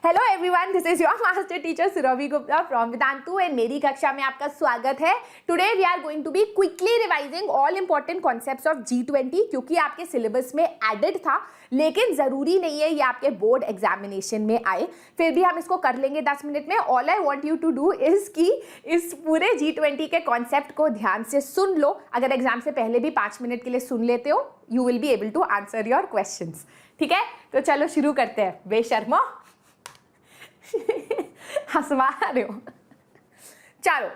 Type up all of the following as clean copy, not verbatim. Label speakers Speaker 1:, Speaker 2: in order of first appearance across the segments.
Speaker 1: Hello everyone, this is your master teacher Surbhi Gupta from Vedantu and मेरी कक्षा में आपका स्वागत है। Today we are going to be quickly revising all important concepts of G20 क्योंकि आपके सिलेबस में एडेड था, लेकिन जरूरी नहीं है ये आपके बोर्ड एग्जामिनेशन में आए, फिर भी हम इसको कर लेंगे 10 मिनट में। All I want you to do is कि इस पूरे G20 के कॉन्सेप्ट को ध्यान से सुन लो। अगर एग्जाम से पहले भी 5 मिनट के लिए सुन लेते हो, you will be able to answer your questions. ठीक है, तो चलो शुरू करते हैं। बेशर्मो हंसवा रहे हो। चलो,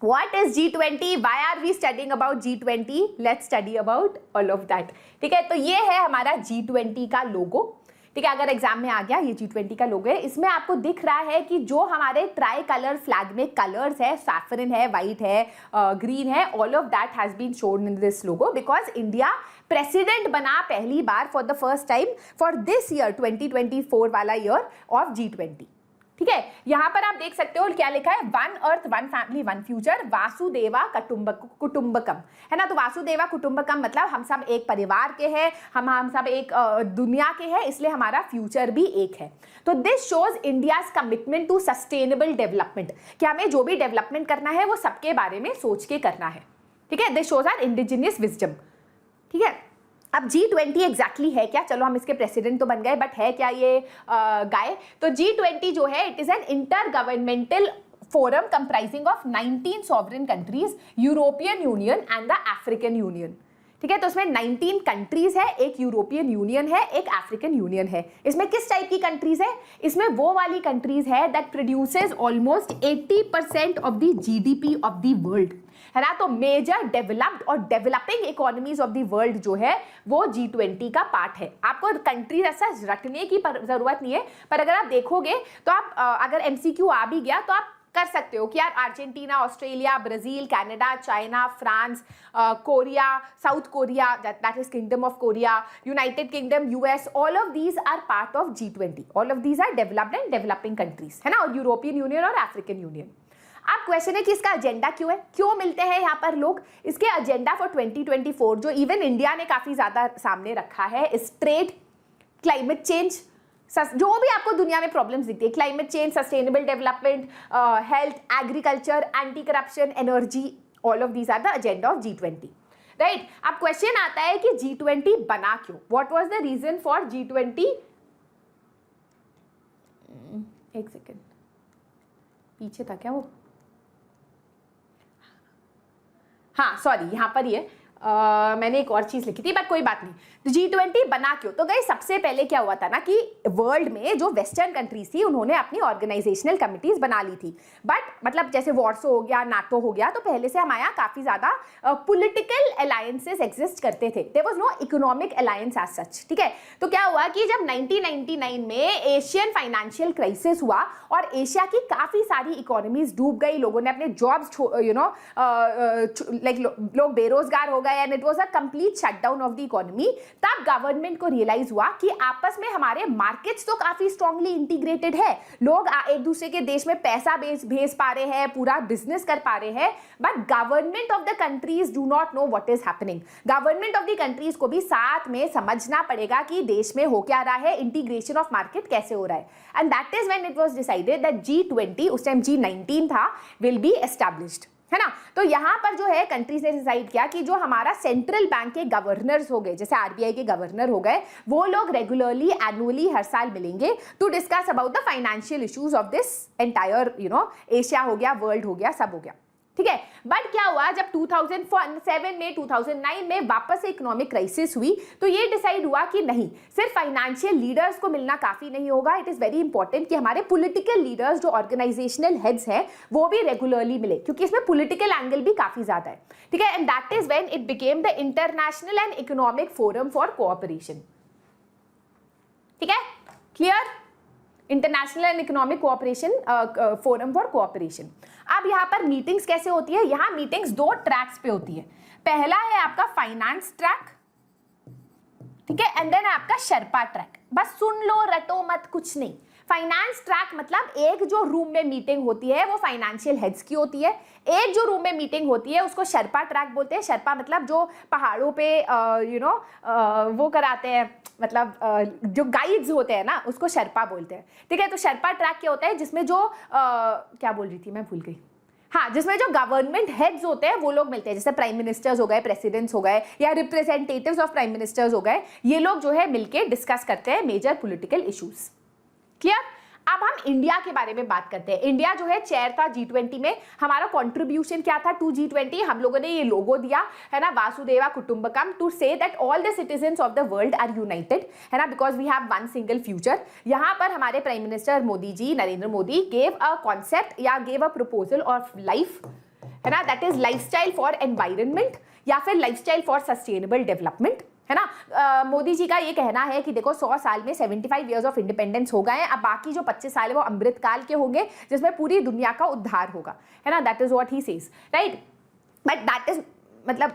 Speaker 1: What is G20? Why are we studying about G20? Let's study about all of that. ठीक है, तो ये है हमारा G20 का लोगो। ठीक है, अगर एग्जाम में आ गया ये G20 का लोगो है। इसमें आपको दिख रहा है कि जो हमारे ट्राई कलर फ्लैग में कलर्स है, सैफरन है, वाइट है, ग्रीन है, all of that has been shown in this logo because India president बना पहली बार for the first time for this year 2024 वाला ईयर ऑफ G20। ठीक है, यहां पर आप देख सकते हो क्या लिखा है, one earth one family one future वासुदेवा कुटुंबकम, है ना। तो वासुदेवा कुटुंबकम मतलब हम सब एक परिवार के हैं, हम सब एक दुनिया के हैं, इसलिए हमारा फ्यूचर भी एक है। तो this shows India's commitment to sustainable development, कि हमें जो भी डेवलपमेंट करना है वो सबके बारे में सोच के करना है। ठीक है, this shows our indigenous wisdom. ठीक है, अब G20 एग्जैक्टली है क्या, चलो हम इसके प्रेसिडेंट तो बन गए, बट है क्या ये गाय। तो G20 जो है it is an inter governmental forum comprising of 19 sovereign countries, European union and the African union. ठीक है, तो इसमें 19 कंट्रीज है, एक यूरोपियन यूनियन है, एक अफ्रीकन यूनियन है। इसमें किस टाइप की कंट्रीज है, इसमें वो वाली कंट्रीज है that produces almost 80% of the GDP of the world, है ना। तो मेजर डेवलप्ड और developing economies of the world जो है वो G20 का पार्ट है। आपको कंट्रीज ऐसा रटने की जरूरत नहीं है, पर अगर आप देखोगे तो आप अगर MCQ आ भी गया तो आप कर सकते हो कि यार Argentina, Australia, Brazil, Canada, China, France, Korea, South Korea that is kingdom of Korea, United Kingdom, US, all of these are part of G20। All of these are developed and developing countries, है ना, और European Union और African Union. अब question है कि इसका agenda क्यों है, क्यों मिलते हैं यहाँ पर लोग। इसके एजेंडा फॉर 2024 जो इवन इंडिया ने काफी ज्यादा सामने रखा है इस ट्रेड, क्लाइमेट चेंज, जो भी आपको दुनिया में प्रॉब्लम्स दिखती है, climate change, sustainable development, health, agriculture, anti corruption, energy, all of these are the agenda of G20। Right, अब क्वेश्चन आता है कि G20 बना क्यों, what was the reason for G20। एक सेकेंड, पीछे था क्या वो, हाँ सॉरी, यहाँ पर ही है, मैंने एक और चीज लिखी थी बट कोई बात नहीं। तो G20 बना क्यों, तो गाइस सबसे पहले क्या हुआ था ना कि वर्ल्ड में जो वेस्टर्न कंट्रीज थी उन्होंने अपनी ऑर्गेनाइजेशनल कमिटीज बना ली थी, बट मतलब जैसे वॉर्सो हो गया, नाटो हो गया, तो पहले से हमारे यहाँ काफी ज्यादा पॉलिटिकल अलायंसेस एग्जिस्ट करते थे, there was no economic alliance as such. ठीक है, तो क्या हुआ कि जब 1999 में एशियन फाइनेंशियल क्राइसिस हुआ और एशिया की काफी सारी इकोनॉमीज डूब गई, लोगों ने अपने जॉब्स लाइक लोग बेरोजगार हो गए and it was a complete shutdown of the economy, तब गवर्नमेंट को रियलाइज हुआ कि आपस में हमारे मार्केट्स तो काफी स्ट्रांगली इंटीग्रेटेड है, लोग एक दूसरे के देश में पैसा भेज पा रहे हैं, पूरा बिजनेस कर पा रहे हैं, but government of the countries do not know what is happening. Government of the countries को भी साथ में समझना पड़ेगा कि देश में हो क्या रहा है, इंटीग्रेशन ऑफ मार्केट कैसे हो रहा है, and that is when it was decided that G20, उस टाइम G19 था, विल बी एस्टैब्लिश्ड, है ना। तो यहां पर जो है कंट्रीज ने डिसाइड किया कि जो हमारा सेंट्रल बैंक के गवर्नर्स हो गए, जैसे RBI के गवर्नर हो गए, वो लोग रेगुलरली एनुअली हर साल मिलेंगे to discuss about the financial issues of this entire Asia हो गया, वर्ल्ड हो गया, सब हो गया। ठीक है, बट क्या हुआ जब 2007 में 2009 में वापस से इकोनॉमिक क्राइसिस हुई, तो ये डिसाइड हुआ कि नहीं, सिर्फ फाइनेंशियल लीडर्स को मिलना काफी नहीं होगा, इट इज वेरी इंपॉर्टेंट कि हमारे पॉलिटिकल लीडर्स जो ऑर्गेनाइजेशनल हेड्स हैं वो भी रेगुलरली मिले, क्योंकि इसमें पॉलिटिकल एंगल भी काफी ज्यादा है। ठीक है, and that is when it became the international and economic forum for cooperation. ठीक है, clear, international and economic cooperation forum for cooperation. अब यहाँ पर मीटिंग्स कैसे होती है, यहाँ मीटिंग्स 2 ट्रैक्स पे होती है। पहला है आपका फाइनेंस ट्रैक, ठीक है, एंड देन आपका शर्पा ट्रैक। बस सुन लो, रटो मत, कुछ नहीं। फाइनेंस ट्रैक मतलब एक जो रूम में मीटिंग होती है वो फाइनेंशियल हेड्स की होती है, एक जो रूम में मीटिंग होती है उसको शर्पा ट्रैक बोलते हैं। शर्पा मतलब जो पहाड़ों पे वो कराते हैं, मतलब जो गाइड्स होते हैं ना उसको शर्पा बोलते हैं, ठीक है। तो शर्पा ट्रैक क्या होता है, जिसमें जो क्या बोल रही थी मैं भूल गई, हाँ, जिसमें जो गवर्नमेंट हेड्स होते हैं वो लोग मिलते हैं, जैसे प्राइम मिनिस्टर्स हो गए, प्रेसिडेंट्स हो गए, या रिप्रेजेंटेटिव्स ऑफ प्राइम मिनिस्टर्स हो गए, ये लोग जो है मिलके डिस्कस करते हैं मेजर पॉलिटिकल इश्यूज। क्लियर। अब हम इंडिया के बारे में बात करते हैं। इंडिया जो है चेयर था G20 में। हमारा कंट्रीब्यूशन क्या था टू G20? हम लोगों ने ये लोगो दिया है ना, वासुदेवा कुटुंबकम, to say that all the citizens of the world are united, है ना, because we have one single future. यहाँ पर हमारे prime minister Modi ji, Narendra Modi, gave a concept या gave a proposal of life, है ना, that is lifestyle for environment या फिर लाइफस्टाइल फॉर सस्टेनेबल डेवलपमेंट, है ना। मोदी जी का ये कहना है कि देखो 100 साल में 75 इयर्स ऑफ इंडिपेंडेंस हो गए हैं, अब बाकी जो 25 साल है वो अमृत काल के होंगे जिसमें पूरी दुनिया का उद्धार होगा, है ना। That is what he says, right. But that is मतलब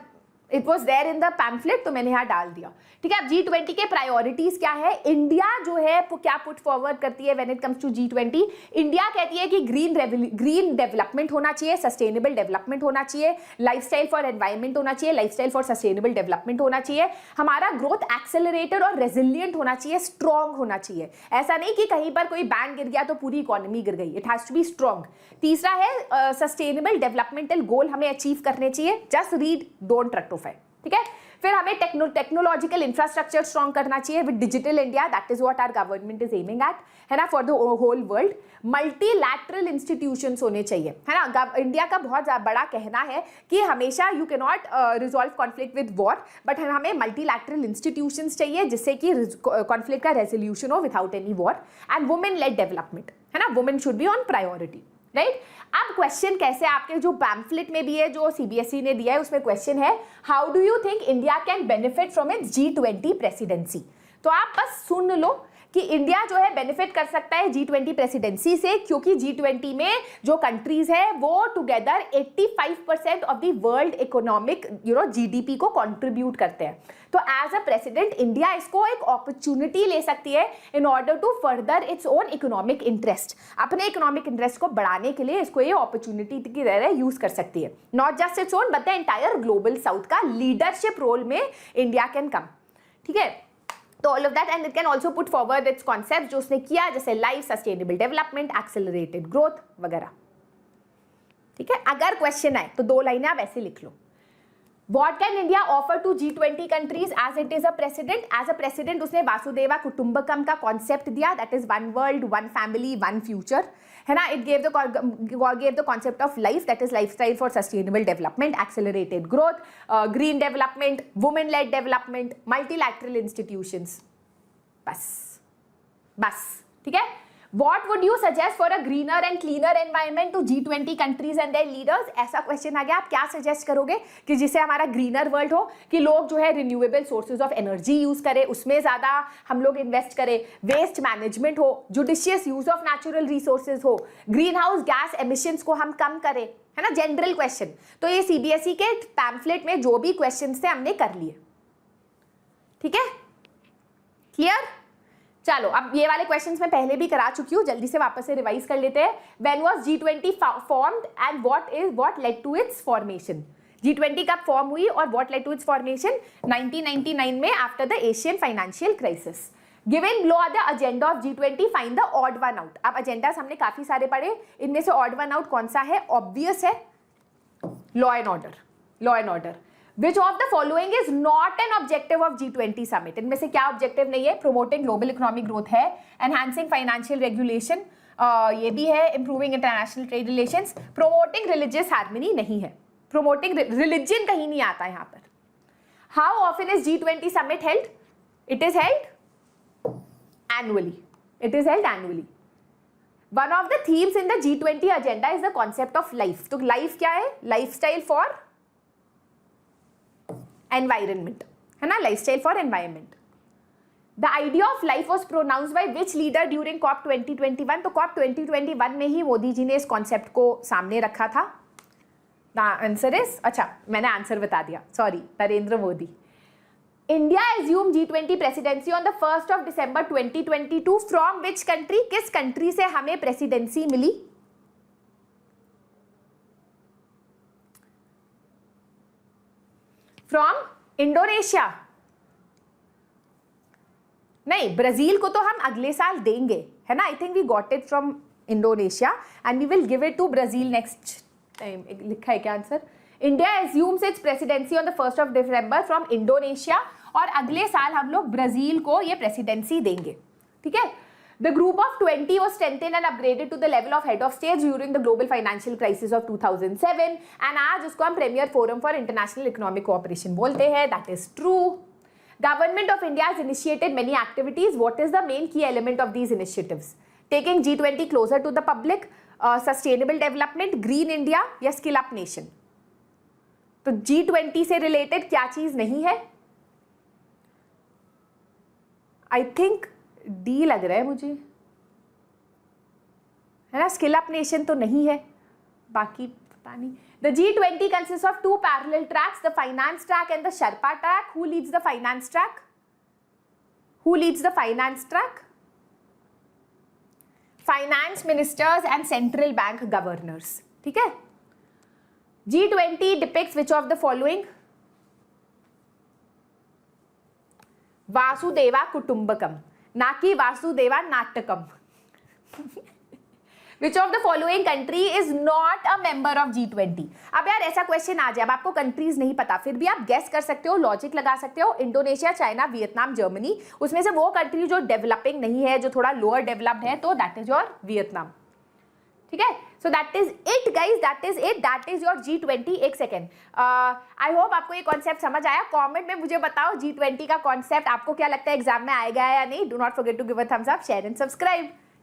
Speaker 1: it was there in the pamphlet, तो मैंने यहाँ डाल दिया, ठीक है। अब G20 के प्रायोरिटीज क्या है, इंडिया जो है क्या पुट फॉरवर्ड करती है when it comes to G20? India कहती है कि ग्रीन डेवलपमेंट होना चाहिए, सस्टेनेबल डेवलपमेंट होना चाहिए, लाइफस्टाइल फॉर एनवायरमेंट होना चाहिए, लाइफस्टाइल फॉर सस्टेनेबल डेवलपमेंट होना चाहिए, हमारा ग्रोथ एक्सेलरेटेड और रेजिलियंट होना चाहिए, स्ट्रॉन्ग होना चाहिए। ऐसा नहीं कि कहीं पर कोई बैंक गिर गया तो पूरी इकोनॉमी गिर गई, it has to be strong. तीसरा है सस्टेनेबल डेवलपमेंटल गोल हमें अचीव करने चाहिए, जस्ट रीड, डोंट रेक्टिफाई, ठीक है। फिर हमें टेक्नोलॉजिकल इंफ्रास्ट्रक्चर स्ट्रॉन्ग करना चाहिए with digital India, that is what our government is aiming at, है ना, for the whole world. Multilateral institutions होने चाहिए, है ना। इंडिया का बहुत बड़ा कहना है कि हमेशा you can not resolve conflict with war, but हमें मल्टीलैटरल इंस्टीट्यूशंस चाहिए जिससे कि कॉन्फ्लिक्ट का रेजोल्यूशन हो without any war, and women lead development, है ना, women should be on priority, right. अब क्वेश्चन कैसे, आपके जो पैम्फलेट में भी है जो CBSE ने दिया है उसमें क्वेश्चन है, how do you think India can benefit from its G20 presidency? तो आप बस सुन लो कि इंडिया जो है बेनिफिट कर सकता है G20 प्रेसिडेंसी से, क्योंकि G20 में जो कंट्रीज है वो together 85% of the world economic GDP को कंट्रीब्यूट करते हैं। तो एज अ प्रेसिडेंट इंडिया इसको एक अपॉर्चुनिटी ले सकती है in order to further its own economic interest, अपने इकोनॉमिक इंटरेस्ट को बढ़ाने के लिए इसको ये अपॉर्चुनिटी की तरह यूज कर सकती है। Not just its own but the entire global south का लीडरशिप रोल में इंडिया कैन कम, ठीक है। तो all of that, and it can also put forward it's concept जो उसने किया, जैसे life, sustainable development, accelerated growth वगैरह, ठीक है। अगर क्वेश्चन आए तो 2 लाइनें आप ऐसे लिख लो। What can India offer to G20 countries as it is a president? As a president उसने वासुदेवा कुटुंबकम का कॉन्सेप्ट दिया, that is one world, one family, one future, है ना। It gave the concept of life, that is lifestyle for sustainable development, accelerated growth, green development, women-led development, multilateral institutions. बस, ठीक है। What would you suggest for a greener and cleaner environment to G20 countries and their leaders? ऐसा question आ गया, आप क्या suggest करोगे कि जिससे हमारा ग्रीनर वर्ल्ड हो, कि लोग जो है renewable sources of energy use करें, उसमें ज्यादा हम लोग इन्वेस्ट करें, वेस्ट मैनेजमेंट हो, judicious use of natural resources हो, ग्रीन हाउस गैस एमिशंस को हम कम करें, है ना, जनरल क्वेश्चन। तो ये CBSE के पैम्फलेट में जो भी क्वेश्चन थे हमने कर लिए, ठीक है, क्लियर। चलो, अब ये वाले क्वेश्चंस मैं पहले भी करा चुकी हूँ, जल्दी से वापस से रिवाइज कर लेते हैं। When was G20 formed and what led to its formation? G20 कब फॉर्म हुई और what led to its formation? 1999 में, after the Asian financial crisis. Given below the agenda of G20, find the odd one out. अब agendas हमने काफी सारे पढ़े, इनमें से ऑड वन आउट कौन सा है? ऑब्वियस है, law and order. Which of the following is not an objective of G20 summit? इनमें से क्या ऑब्जेक्टिव नहीं है? Promoting global economic growth है, enhancing financial regulation ये भी है, improving international trade relations, promoting religious harmony नहीं है, promoting religion कहीं नहीं आता यहाँ पर। How often is G20 summit held? It is held annually. One of the themes in the G20 agenda is the concept of life. तो life क्या है? Lifestyle for एनवायरनमेंट, है ना, lifestyle for environment. The idea of life was pronounced by which leader during COP 2021? तो COP 2021 में ही मोदी जी ने इस concept को सामने रखा था। द आंसर इज, अच्छा मैंने आंसर बता दिया, sorry, Narendra Modi. India assume G20 presidency on the 1st of December 2022 from which country? किस कंट्री से हमें प्रेसिडेंसी मिली? From Indonesia? नहीं, ब्राजील को तो हम अगले साल देंगे, है ना? I think we got it from Indonesia and we will give it to Brazil next time. लिखा है क्या answer? India assumes its presidency on the 1st of December from Indonesia, और अगले साल हम लोग ब्राजील को ये प्रेसिडेंसी देंगे. ठीक है. The group of 20 was strengthened and upgraded to the level of head of state during the global financial crisis of 2007 and आज उसको हम Premier Forum for International Economic Cooperation बोलते हैं. That is true. Government of India has initiated many activities. What is the main key element of these initiatives? Taking G20 closer to the public, sustainable development, green India या skill up nation. तो G20 से related क्या चीज नहीं है? I think D लग रहा है मुझे, है ना? स्किल अप नेशन तो नहीं है, बाकी पता नहीं. The G20 consists of 2 parallel tracks, the finance track and the Sherpa track. Who leads the finance track? Who leads the finance track? Finance ministers and central bank governors. ठीक है. G20 depicts which of the following? Vasudeva कुटुंबकम, ना कि Vasudeva नाटकम. Which of the following country is not a member of G20? अब यार ऐसा question आ जाए, अब आपको कंट्रीज नहीं पता, फिर भी आप गेस कर सकते हो, लॉजिक लगा सकते हो. इंडोनेशिया, चाइना, वियतनाम, जर्मनी, उसमें से वो कंट्री जो डेवलपिंग नहीं है, जो थोड़ा लोअर डेवलप्ड है, तो दैट इज योर वियतनाम. ठीक है. So that is it guys, that is it, that is your G20. एक सेकेंड, आई होप आपको ये कॉन्सेप्ट समझ आया. कमेंट में मुझे बताओ G20 का कॉन्सेप्ट आपको क्या लगता है एग्जाम में आएगा या नहीं. Do not forget to give a thumbs up, share and subscribe.